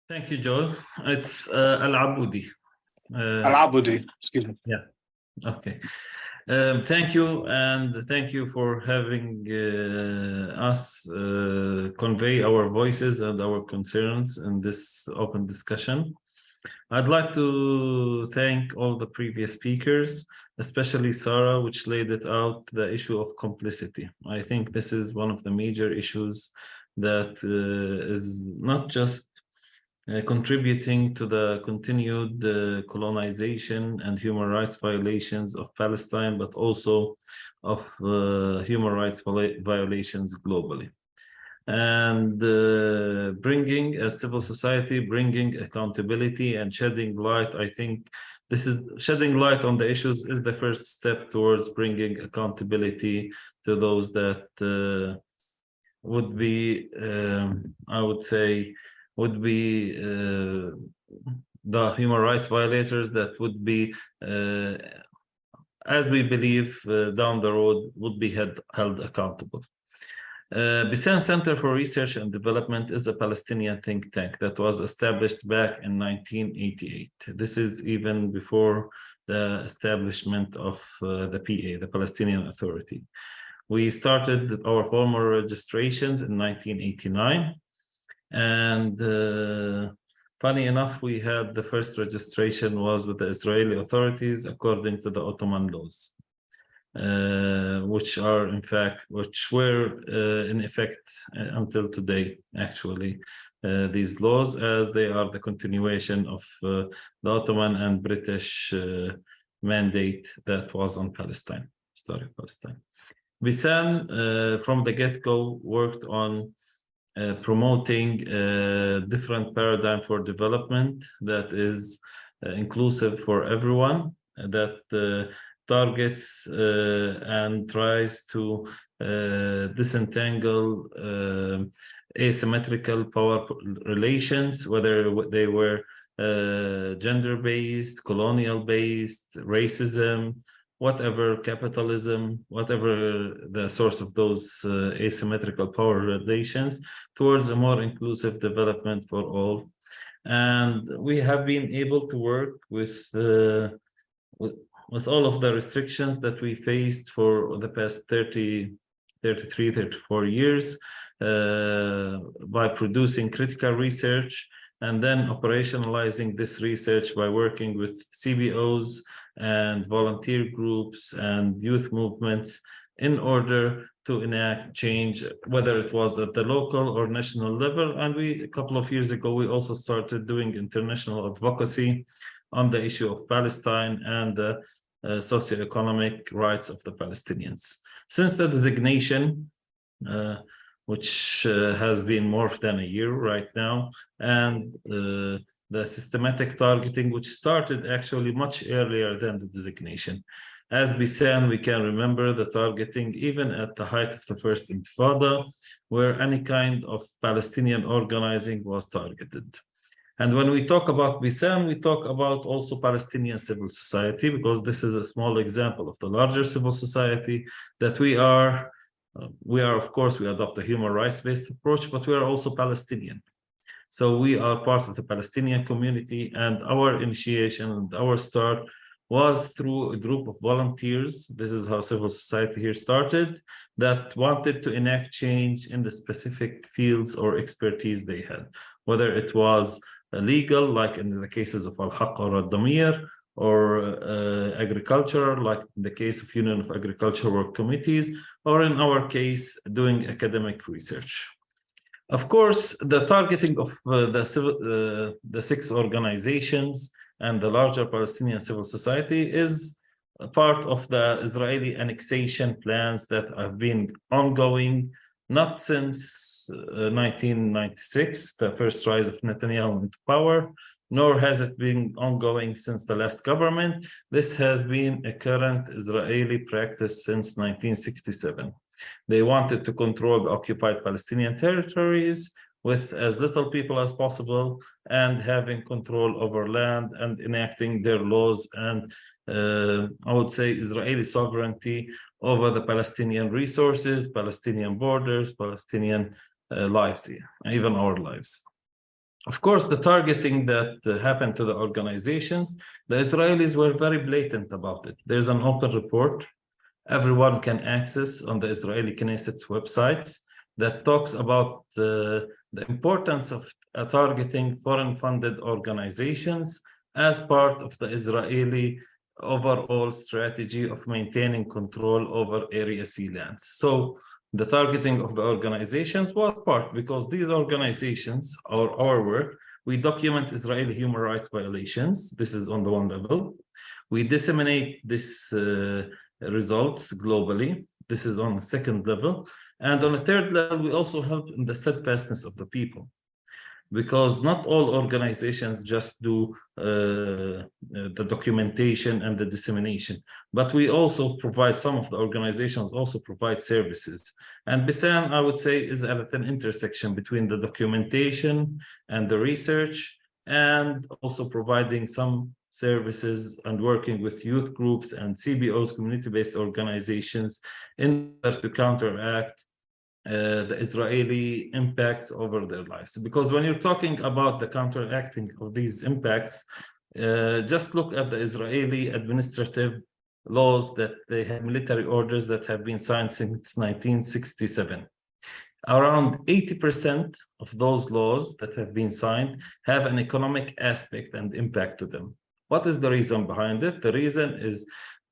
Thank you, Joel. It's Al-Aboudi. Al-Aboudi, excuse me. Yeah, okay. Thank you, and thank you for having us convey our voices and our concerns in this open discussion. I'd like to thank all the previous speakers, especially Sarah, which laid it out, the issue of complicity. I think this is one of the major issues that is not just contributing to the continued colonization and human rights violations of Palestine, but also of human rights violations globally. And bringing a civil society, bringing accountability and shedding light, I think this is shedding light on the issues is the first step towards bringing accountability to those that would be, I would say, would be the human rights violators that would be, as we believe, down the road would be held accountable. Bisan Center for Research and Development is a Palestinian think tank that was established back in 1988. This is even before the establishment of the PA, the Palestinian Authority. We started our formal registrations in 1989. And funny enough, we had the first registration was with the Israeli authorities according to the Ottoman laws, which were in effect until today, actually, these laws, as they are the continuation of the Ottoman and British mandate that was on Palestine, historic Palestine. Bisan, from the get-go, worked on promoting a different paradigm for development that is inclusive for everyone, that targets and tries to disentangle asymmetrical power relations, whether they were gender-based, colonial-based, racism, whatever, capitalism, whatever the source of those asymmetrical power relations, towards a more inclusive development for all. And we have been able to work with all of the restrictions that we faced for the past 33, 34 years by producing critical research and then operationalizing this research by working with CBOs and volunteer groups and youth movements in order to enact change, whether it was at the local or national level. And a couple of years ago, we also started doing international advocacy on the issue of Palestine and the socioeconomic rights of the Palestinians. Since the designation, which has been more than a year right now, and the systematic targeting, which started actually much earlier than the designation. As Bisan, we can remember the targeting even at the height of the first Intifada, where any kind of Palestinian organizing was targeted. And when we talk about Bisan, we talk about also Palestinian civil society, because this is a small example of the larger civil society that we are, of course, we adopt a human rights-based approach, but we are also Palestinian. So we are part of the Palestinian community, and our initiation and our start was through a group of volunteers. This is how civil society here started, that wanted to enact change in the specific fields or expertise they had, whether it was legal, like in the cases of Al-Haq or Al-Damir, or agricultural, like in the case of Union of Agriculture Work Committees, or in our case, doing academic research. Of course, the targeting of the 6 organizations and the larger Palestinian civil society is a part of the Israeli annexation plans that have been ongoing, not since 1996, the first rise of Netanyahu into power, nor has it been ongoing since the last government. This has been a current Israeli practice since 1967. They wanted to control the occupied Palestinian territories with as little people as possible and having control over land and enacting their laws and I would say Israeli sovereignty over the Palestinian resources, Palestinian borders, Palestinian lives, even our lives. Of course, the targeting that happened to the organizations, the Israelis were very blatant about it. There's an open report everyone can access on the Israeli Knesset's websites that talks about the importance of targeting foreign-funded organizations as part of the Israeli overall strategy of maintaining control over Area C lands. So the targeting of the organizations was part, because these organizations, or our work, we document Israeli human rights violations. This is on the one level. We disseminate this results globally. This is on the second level. And on the third level, we also help in the steadfastness of the people, because not all organizations just do the documentation and the dissemination, but we also provide, some of the organizations also provide services. And BISAN, I would say, is at an intersection between the documentation and the research, and also providing some services and working with youth groups and CBOs, community-based organizations, in order to counteract the Israeli impacts over their lives. Because when you're talking about the counteracting of these impacts, just look at the Israeli administrative laws that they have, military orders that have been signed since 1967. Around 80% of those laws that have been signed have an economic aspect and impact to them. What is the reason behind it? The reason is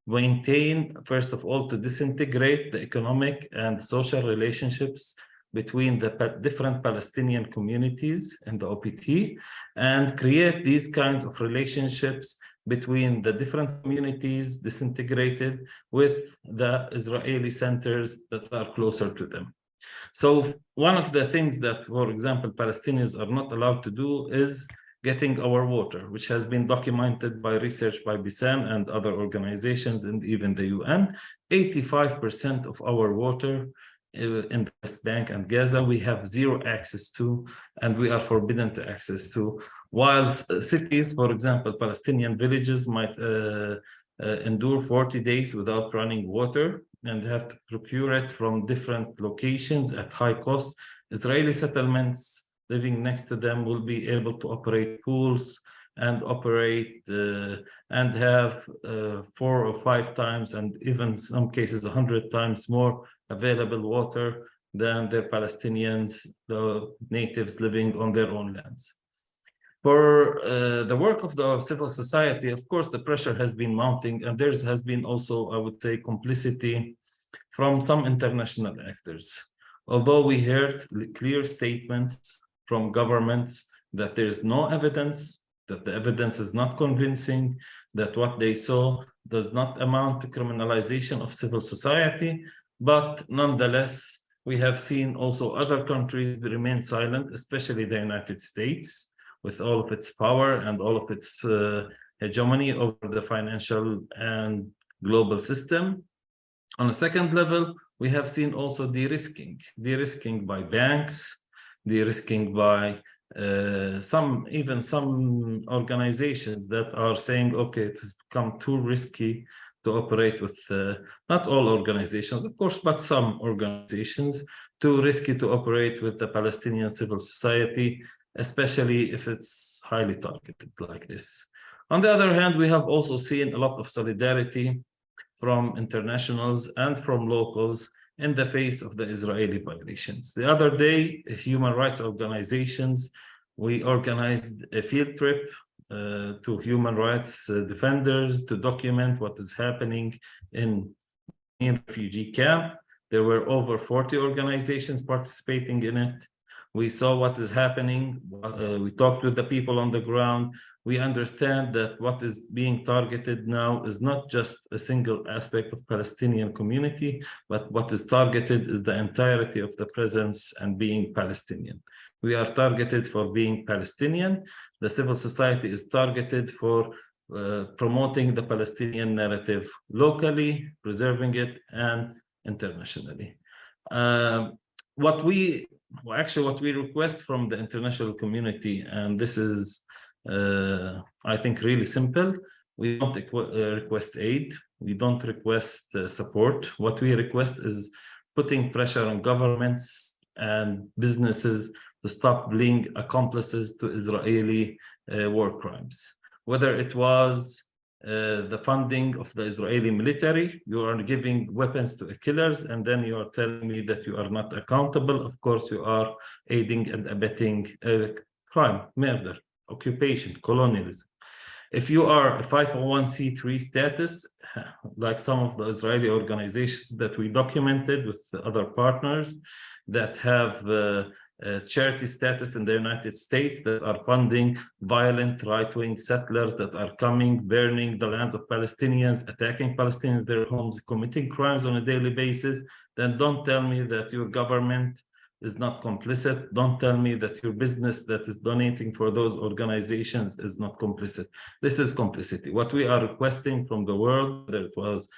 maintain, first of all, to disintegrate the economic and social relationships between the different Palestinian communities in the OPT, and create these kinds of relationships between the different communities disintegrated with the Israeli centers that are closer to them. So one of the things that, for example, Palestinians are not allowed to do is getting our water, which has been documented by research by BISAN and other organizations and even the UN. 85% of our water in the West Bank and Gaza, we have zero access to, and we are forbidden to access to. While cities, for example, Palestinian villages might endure 40 days without running water and have to procure it from different locations at high cost. Israeli settlements living next to them will be able to operate pools and operate and have 4 or 5 times, and even some cases 100 times more available water than the Palestinians, the natives living on their own lands. For the work of the civil society, of course, the pressure has been mounting, and there has been also, I would say, complicity from some international actors. Although we heard clear statements from governments that there is no evidence, that the evidence is not convincing, that what they saw does not amount to criminalization of civil society, but nonetheless, we have seen also other countries remain silent, especially the United States, with all of its power and all of its hegemony over the financial and global system. On a second level, we have seen also de-risking by banks, de-risking by some organizations that are saying, okay, it has become too risky to operate with, not all organizations, of course, but some organizations, too risky to operate with the Palestinian civil society, especially if it's highly targeted like this. On the other hand, we have also seen a lot of solidarity from internationals and from locals in the face of the Israeli violations. The other day, human rights organizations, we organized a field trip to human rights defenders to document what is happening in refugee camp. There were over 40 organizations participating in it. We saw what is happening. We talked with the people on the ground. We understand that what is being targeted now is not just a single aspect of Palestinian community, but what is targeted is the entirety of the presence and being Palestinian. We are targeted for being Palestinian. The civil society is targeted for promoting the Palestinian narrative locally, preserving it, and internationally. What we request from the international community, and this is, I think, really simple. We don't request aid. We don't request support. What we request is putting pressure on governments and businesses to stop being accomplices to Israeli war crimes. Whether it was the funding of the Israeli military, you are giving weapons to killers, and then you are telling me that you are not accountable. Of course, you are aiding and abetting crime, murder, occupation, colonialism. If you are a 501c3 status, like some of the Israeli organizations that we documented with other partners that have charity status in the United States that are funding violent right-wing settlers that are coming, burning the lands of Palestinians, attacking Palestinians, their homes, committing crimes on a daily basis, then don't tell me that your government is not complicit. Don't tell me that your business that is donating for those organizations is not complicit. This is complicity. What we are requesting from the world, that it was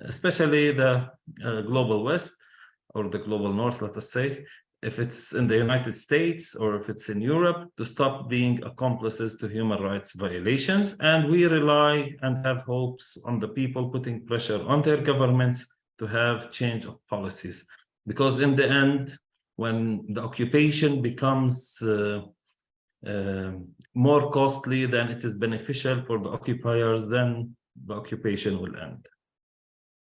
especially the global West or the global North, let us say, if it's in the United States or if it's in Europe, to stop being accomplices to human rights violations. And we rely and have hopes on the people putting pressure on their governments to have change of policies. Because in the end, when the occupation becomes more costly than it is beneficial for the occupiers, then the occupation will end.